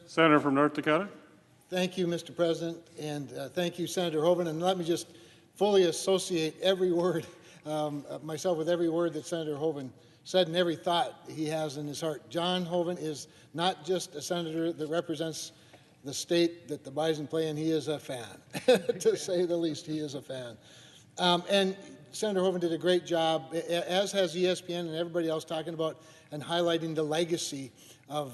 Senator from North Dakota. Thank you, Mr. President, and thank you, Senator Hoeven. And let me just fully associate every word, myself with every word that Senator Hoeven said and every thought he has in his heart. John Hoeven is not just a senator that represents the state that the Bison play in, he is a fan, to say the least. He is a fan. And Senator Hoeven did a great job, as has ESPN and everybody else, talking about and highlighting the legacy of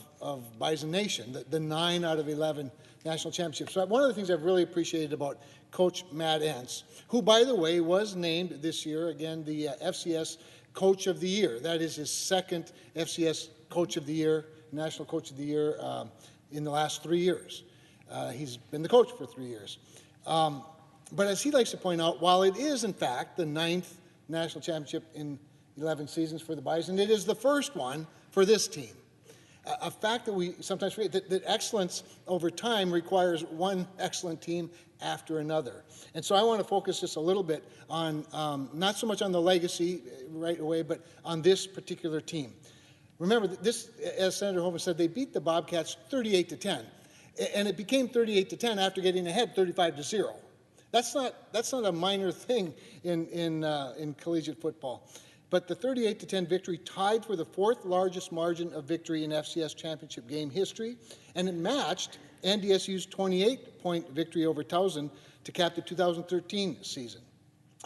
Bison Nation, the 9 out of 11 national championships. So one of the things I've really appreciated about Coach Matt Entz, who, by the way, was named this year, again, the FCS Coach of the Year. That is his second FCS Coach of the Year, National Coach of the Year in the last 3 years. He's been the coach for 3 years. But as he likes to point out, while it is, in fact, the 9th national championship in 11 seasons for the Bison, it is the first one for this team. A fact that we sometimes forget, that excellence over time requires one excellent team after another. And so I want to focus just a little bit on, not so much on the legacy right away, but on this particular team. Remember, this, as Senator Hoeven said, they beat the Bobcats 38-10. And it became 38-10 after getting ahead 35-0. That's not a minor thing in collegiate football. But the 38-10 victory tied for the 4th largest margin of victory in FCS championship game history, and it matched NDSU's 28-point victory over Towson to cap the 2013 season.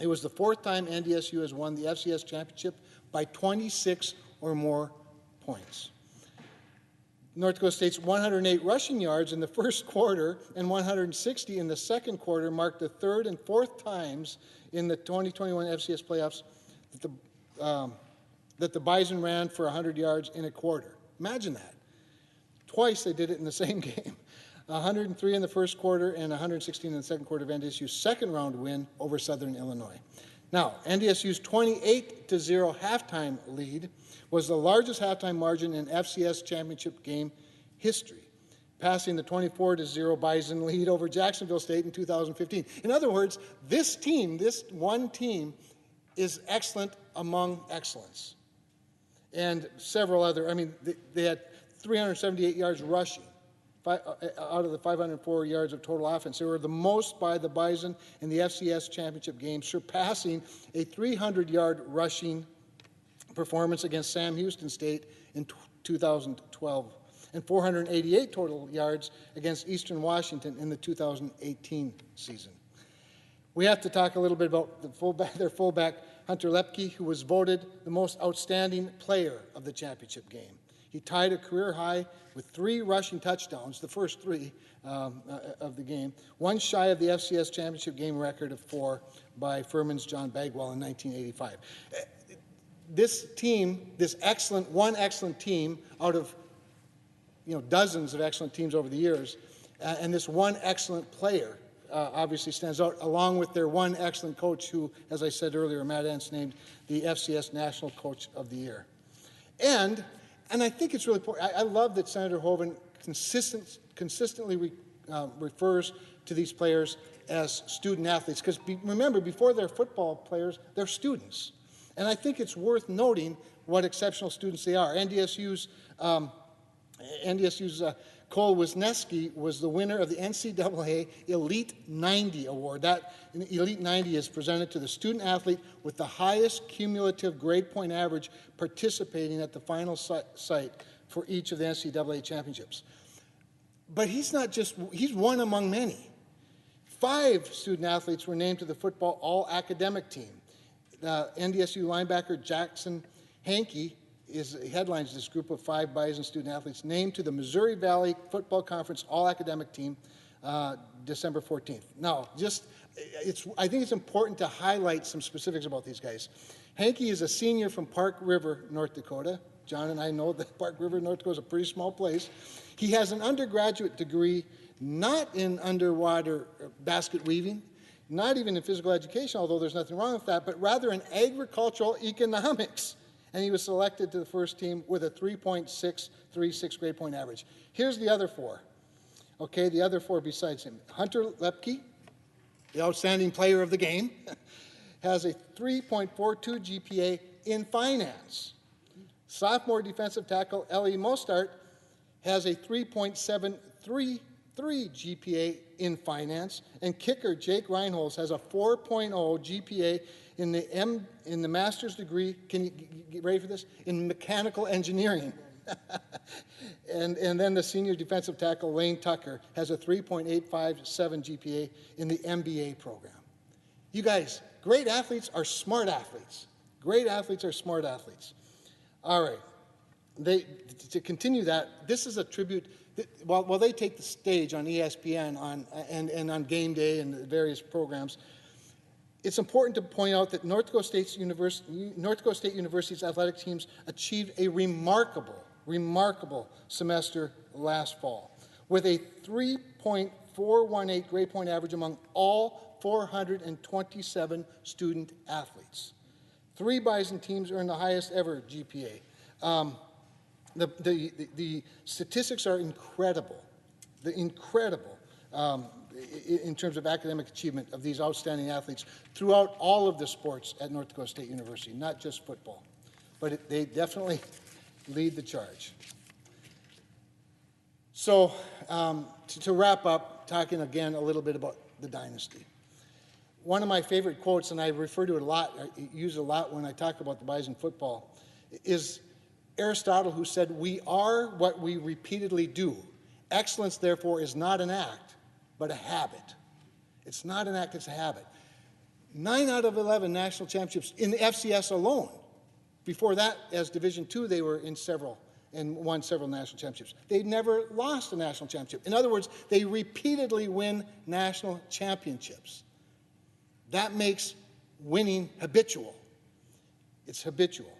It was the 4th time NDSU has won the FCS championship by 26 or more points. North Dakota State's 108 rushing yards in the first quarter and 160 in the second quarter marked the 3rd and 4th times in the 2021 FCS playoffs that the Bison ran for 100 yards in a quarter. Imagine that. Twice they did it in the same game. 103 in the first quarter and 116 in the second quarter of NDSU's second round win over Southern Illinois. Now, NDSU's 28-0 halftime lead was the largest halftime margin in FCS championship game history, passing the 24-0 Bison lead over Jacksonville State in 2015. In other words, this team, this one team, is excellent among excellence. And several other, they had 378 yards rushing out of the 504 yards of total offense. They were the most by the Bison in the FCS championship game, surpassing a 300-yard rushing performance against Sam Houston State in 2012, and 488 total yards against Eastern Washington in the 2018 season. We have to talk a little bit about their fullback, Hunter Lepke, who was voted the most outstanding player of the championship game. He tied a career high with 3 rushing touchdowns, the first 3 of the game, one shy of the FCS championship game record of 4 by Furman's John Bagwell in 1985. This team, this one excellent team out of dozens of excellent teams over the years, and this one excellent player obviously stands out, along with their one excellent coach who, as I said earlier, Matt Entz named the FCS National Coach of the Year. And I think it's really important. I love that Senator Hoeven consistently refers to these players as student athletes, because remember, before they're football players, they're students. And I think it's worth noting what exceptional students they are. NDSU's Cole Wisniewski was the winner of the NCAA Elite 90 Award. That Elite 90 is presented to the student athlete with the highest cumulative grade point average participating at the final site for each of the NCAA championships. But he's one among many. 5 student athletes were named to the football all-academic team. NDSU linebacker Jackson Hankey headlines this group of 5 Bison student athletes named to the Missouri Valley Football Conference All-Academic Team December 14th. Now, I think it's important to highlight some specifics about these guys. Hankey is a senior from Park River, North Dakota. John and I know that Park River, North Dakota is a pretty small place. He has an undergraduate degree not in underwater basket weaving, not even in physical education, although there's nothing wrong with that, but rather in agricultural economics. And he was selected to the first team with a 3.636 grade point average. Here's the other 4. Okay, the other 4 besides him. Hunter Lepke, the outstanding player of the game, has a 3.42 GPA in finance. Sophomore defensive tackle Ellie Mostart has a 3.73 3 GPA in finance, and kicker Jake Reinholz has a 4.0 GPA in the master's degree. Can you get ready for this? In mechanical engineering. and then the senior defensive tackle Lane Tucker has a 3.857 GPA in the MBA program. You guys, great athletes are smart athletes. Great athletes are smart athletes. All right. To continue that, this is a tribute. While they take the stage on ESPN and on game day and various programs, it's important to point out that North Dakota State University's athletic teams achieved a remarkable semester last fall with a 3.418 grade point average among all 427 student athletes. 3 Bison teams earned the highest ever GPA. The statistics are incredible. In terms of academic achievement of these outstanding athletes throughout all of the sports at North Dakota State University, not just football. But they definitely lead the charge. So to wrap up, talking again a little bit about the dynasty. One of my favorite quotes, and I refer to it a lot, I use it a lot when I talk about the Bison football, is Aristotle, who said, "We are what we repeatedly do. Excellence, therefore, is not an act, but a habit." It's not an act, it's a habit. 9 out of 11 national championships in the FCS alone. Before that, as Division II, they were in several and won several national championships. They never lost a national championship. In other words, they repeatedly win national championships. That makes winning habitual. It's habitual.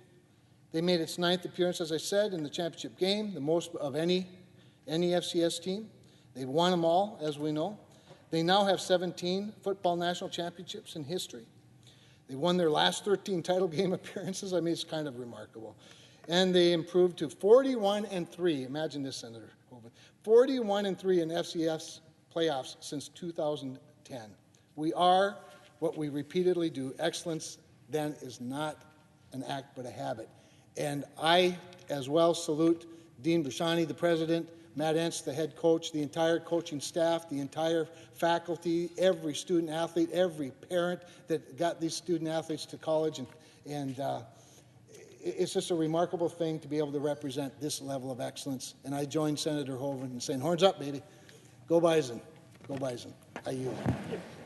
They made its 9th appearance, as I said, in the championship game, the most of any FCS team. They've won them all, as we know. They now have 17 football national championships in history. They won their last 13 title game appearances. I mean, it's kind of remarkable. And they improved to 41-3. Imagine this, Senator Hoven. 41-3 in FCS playoffs since 2010. We are what we repeatedly do. Excellence, then, is not an act but a habit. And I, as well, salute Dean Brashani, the president, Matt Entz, the head coach, the entire coaching staff, the entire faculty, every student athlete, every parent that got these student athletes to college. And it's just a remarkable thing to be able to represent this level of excellence. And I join Senator Hoven in saying, horns up, baby. Go Bison. Go Bison. I yield.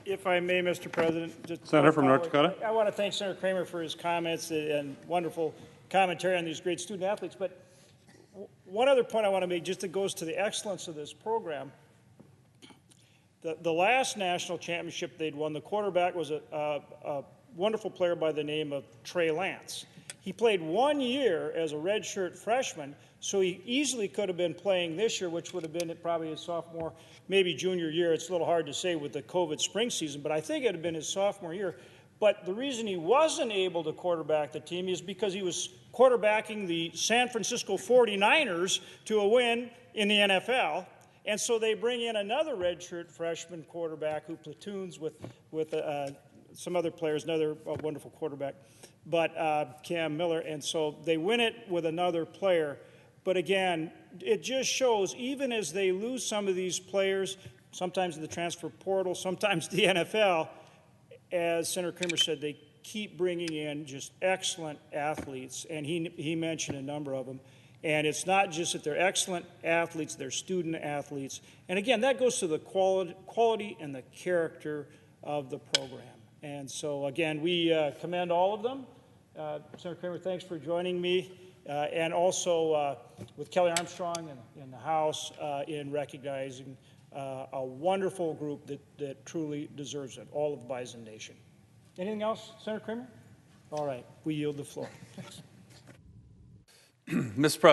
If I may, Mr. President. Senator from North Dakota. I want to thank Senator Cramer for his comments and wonderful commentary on these great student athletes. But one other point I want to make, just that goes to the excellence of this program. The last national championship they'd won, the quarterback was a wonderful player by the name of Trey Lance. He played 1 year as a redshirt freshman, so he easily could have been playing this year, which would have been probably his sophomore, maybe junior year. It's a little hard to say with the COVID spring season, but I think it would have been his sophomore year. But the reason he wasn't able to quarterback the team is because he was quarterbacking the San Francisco 49ers to a win in the NFL. And so they bring in another redshirt freshman quarterback who platoons with some other players, another wonderful quarterback, but Cam Miller. And so they win it with another player. But again, it just shows, even as they lose some of these players, sometimes in the transfer portal, sometimes the NFL, as Senator Cramer said, they keep bringing in just excellent athletes, and he mentioned a number of them. And it's not just that they're excellent athletes, they're student athletes. And again, that goes to the quality and the character of the program. And so again, we commend all of them. Senator Cramer, thanks for joining me. And also with Kelly Armstrong in the House in recognizing a wonderful group that truly deserves it, all of Bison Nation. Anything else, Senator Cramer? All right, we yield the floor. Mr. President.